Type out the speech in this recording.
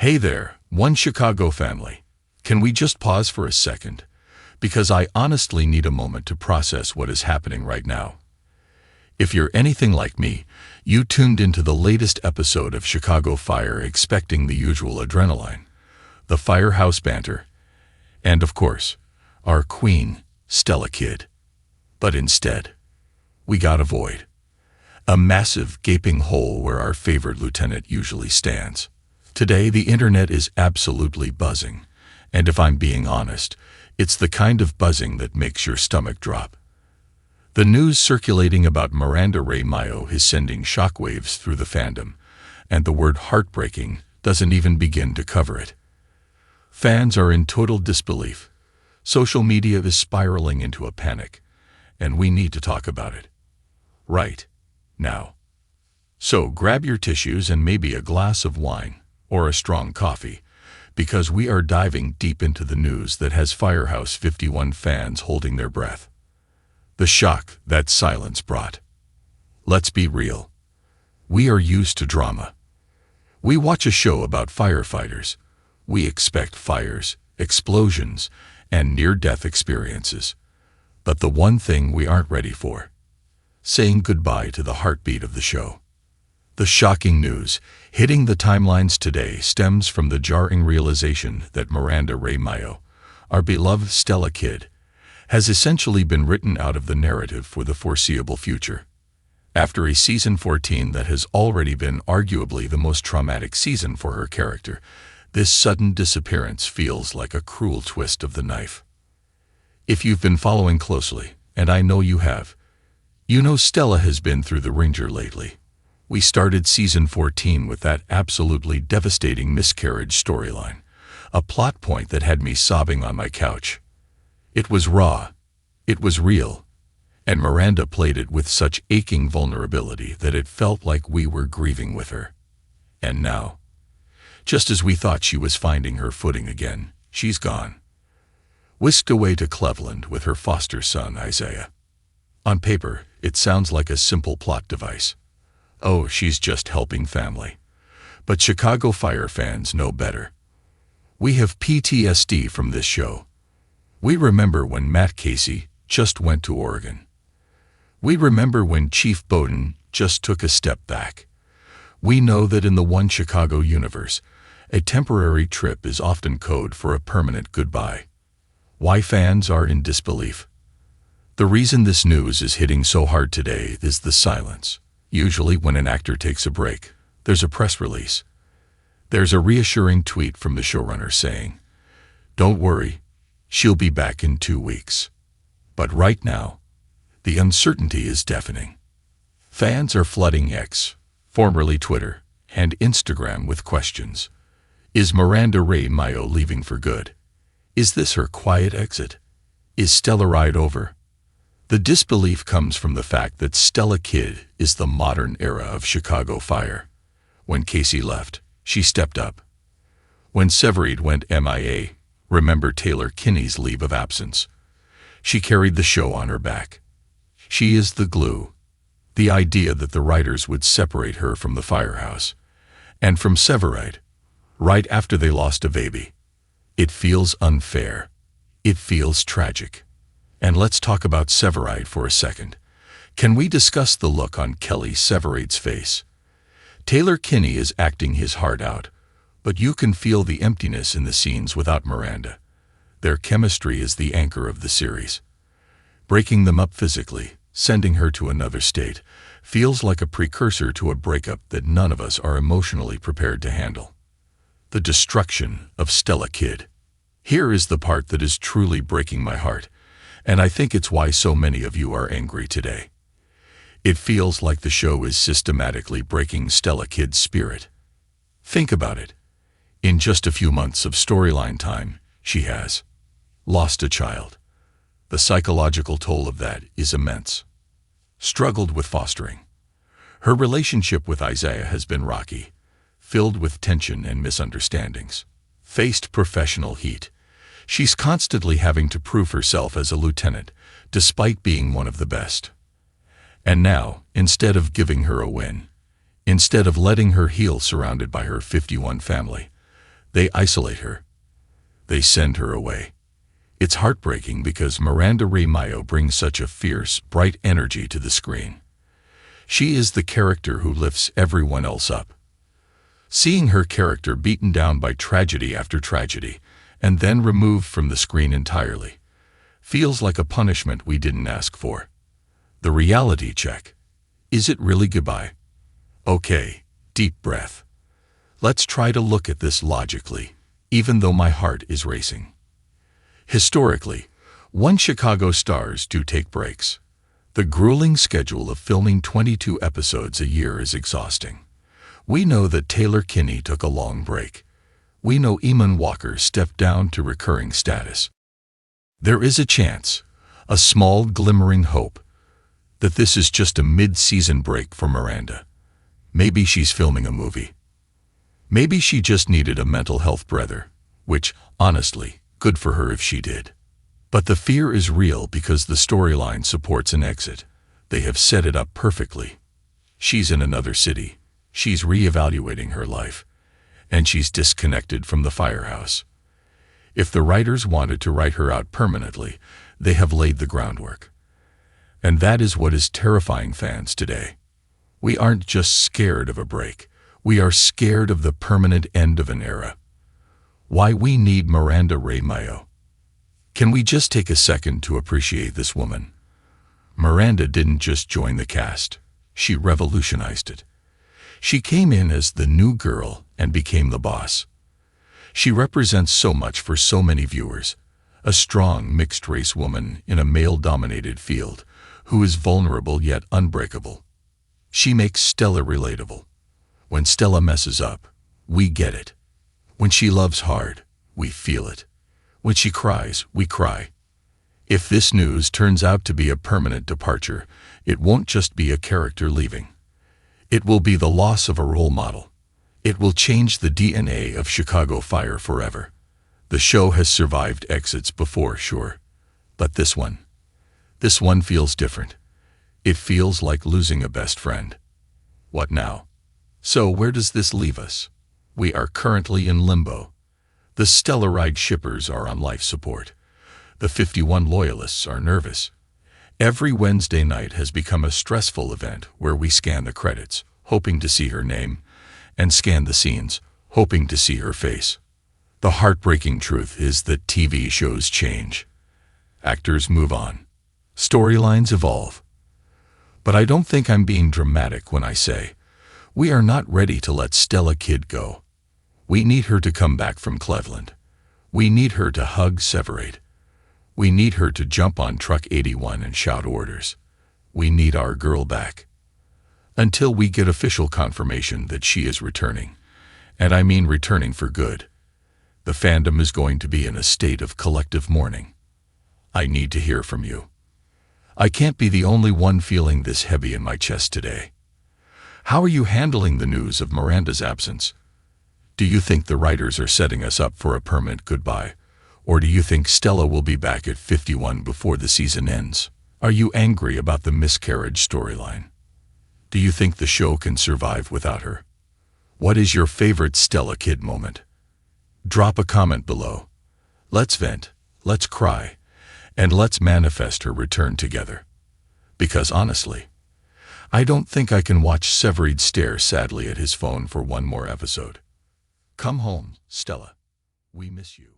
Hey there, One Chicago family. Can we just pause for a second? Because I honestly need a moment to process what is happening right now. If you're anything like me, you tuned into the latest episode of Chicago Fire expecting the usual adrenaline, the firehouse banter, and of course, our queen, Stella Kidd. But instead, we got a void. A massive, gaping hole where our favorite lieutenant usually stands. Today, the internet is absolutely buzzing, and if I'm being honest, it's the kind of buzzing that makes your stomach drop. The news circulating about Miranda Rae Mayo is sending shockwaves through the fandom, and the word heartbreaking doesn't even begin to cover it. Fans are in total disbelief. Social media is spiraling into a panic, and we need to talk about it. Right now. So grab your tissues and maybe a glass of wine or a strong coffee, because we are diving deep into the news that has Firehouse 51 fans holding their breath. The shock that silence brought. Let's be real. We are used to drama. We watch a show about firefighters. We expect fires, explosions, and near-death experiences. But the one thing we aren't ready for: saying goodbye to the heartbeat of the show. The shocking news hitting the timelines today stems from the jarring realization that Miranda Rae Mayo, our beloved Stella Kidd, has essentially been written out of the narrative for the foreseeable future. After a season 14 that has already been arguably the most traumatic season for her character, this sudden disappearance feels like a cruel twist of the knife. If you've been following closely, and I know you have, you know Stella has been through the ringer lately. We started season 14 with that absolutely devastating miscarriage storyline, a plot point that had me sobbing on my couch. It was raw, it was real, and Miranda played it with such aching vulnerability that it felt like we were grieving with her. And now, just as we thought she was finding her footing again, she's gone. Whisked away to Cleveland with her foster son, Isaiah. On paper, it sounds like a simple plot device. Oh, she's just helping family. But Chicago Fire fans know better. We have PTSD from this show. We remember when Matt Casey just went to Oregon. We remember when Chief Bowden just took a step back. We know that in the One Chicago universe, a temporary trip is often code for a permanent goodbye. Why fans are in disbelief? The reason this news is hitting so hard today is the silence. Usually when an actor takes a break, there's a press release. There's a reassuring tweet from the showrunner saying, "Don't worry, she'll be back in 2 weeks." But right now, the uncertainty is deafening. Fans are flooding X, formerly Twitter, and Instagram with questions. Is Miranda Rae Mayo leaving for good? Is this her quiet exit? Is Stella ride over? The disbelief comes from the fact that Stella Kidd is the modern era of Chicago Fire. When Casey left, she stepped up. When Severide went MIA, remember Taylor Kinney's leave of absence, she carried the show on her back. She is the glue. The idea that the writers would separate her from the firehouse, and from Severide, right after they lost a baby. It feels unfair. It feels tragic. And let's talk about Severide for a second. Can we discuss the look on Kelly Severide's face? Taylor Kinney is acting his heart out, but you can feel the emptiness in the scenes without Miranda. Their chemistry is the anchor of the series. Breaking them up physically, sending her to another state, feels like a precursor to a breakup that none of us are emotionally prepared to handle. The destruction of Stella Kidd. Here is the part that is truly breaking my heart, and I think it's why so many of you are angry today. It feels like the show is systematically breaking Stella Kidd's spirit. Think about it. In just a few months of storyline time, she has lost a child. The psychological toll of that is immense. Struggled with fostering. Her relationship with Isaiah has been rocky, filled with tension and misunderstandings. Faced professional heat. She's constantly having to prove herself as a lieutenant, despite being one of the best. And now, instead of giving her a win, instead of letting her heal surrounded by her 51 family, They isolate her. They send her away. It's heartbreaking because Miranda Rae Mayo brings such a fierce, bright energy to the screen. She is the character who lifts everyone else up. Seeing her character beaten down by tragedy after tragedy, and then removed from the screen entirely, feels like a punishment we didn't ask for. The reality check. Is it really goodbye? Okay, deep breath. Let's try to look at this logically, even though my heart is racing. Historically, Chicago stars do take breaks. The grueling schedule of filming 22 episodes a year is exhausting. We know that Taylor Kinney took a long break. We know Eamon Walker stepped down to recurring status. There is a chance, a small glimmering hope, that this is just a mid-season break for Miranda. Maybe she's filming a movie. Maybe she just needed a mental health breather, which, honestly, good for her if she did. But the fear is real because the storyline supports an exit. They have set it up perfectly. She's in another city. She's reevaluating her life. And she's disconnected from the firehouse. If the writers wanted to write her out permanently, they have laid the groundwork. And that is what is terrifying fans today. We aren't just scared of a break. We are scared of the permanent end of an era. Why we need Miranda Rae Mayo. Can we just take a second to appreciate this woman? Miranda didn't just join the cast. She revolutionized it. She came in as the new girl and became the boss. She represents so much for so many viewers. A strong, mixed-race woman in a male-dominated field who is vulnerable yet unbreakable. She makes Stella relatable. When Stella messes up, we get it. When she loves hard, we feel it. When she cries, we cry. If this news turns out to be a permanent departure, it won't just be a character leaving. It will be the loss of a role model. It will change the DNA of Chicago Fire forever. The show has survived exits before, sure. But this one feels different. It feels like losing a best friend. What now? So where does this leave us? We are currently in limbo. The Stella Ride shippers are on life support. The 51 loyalists are nervous. Every Wednesday night has become a stressful event where we scan the credits, hoping to see her name, and scan the scenes, hoping to see her face. The heartbreaking truth is that TV shows change. Actors move on. Storylines evolve. But I don't think I'm being dramatic when I say, we are not ready to let Stella Kidd go. We need her to come back from Cleveland. We need her to hug Severide. We need her to jump on Truck 81 and shout orders. We need our girl back. Until we get official confirmation that she is returning. And I mean returning for good. The fandom is going to be in a state of collective mourning. I need to hear from you. I can't be the only one feeling this heavy in my chest today. How are you handling the news of Miranda's absence? Do you think the writers are setting us up for a permanent goodbye? Or do you think Stella will be back at 51 before the season ends? Are you angry about the miscarriage storyline? Do you think the show can survive without her? What is your favorite Stella Kidd moment? Drop a comment below. Let's vent, let's cry, and let's manifest her return together. Because honestly, I don't think I can watch Severide stare sadly at his phone for one more episode. Come home, Stella. We miss you.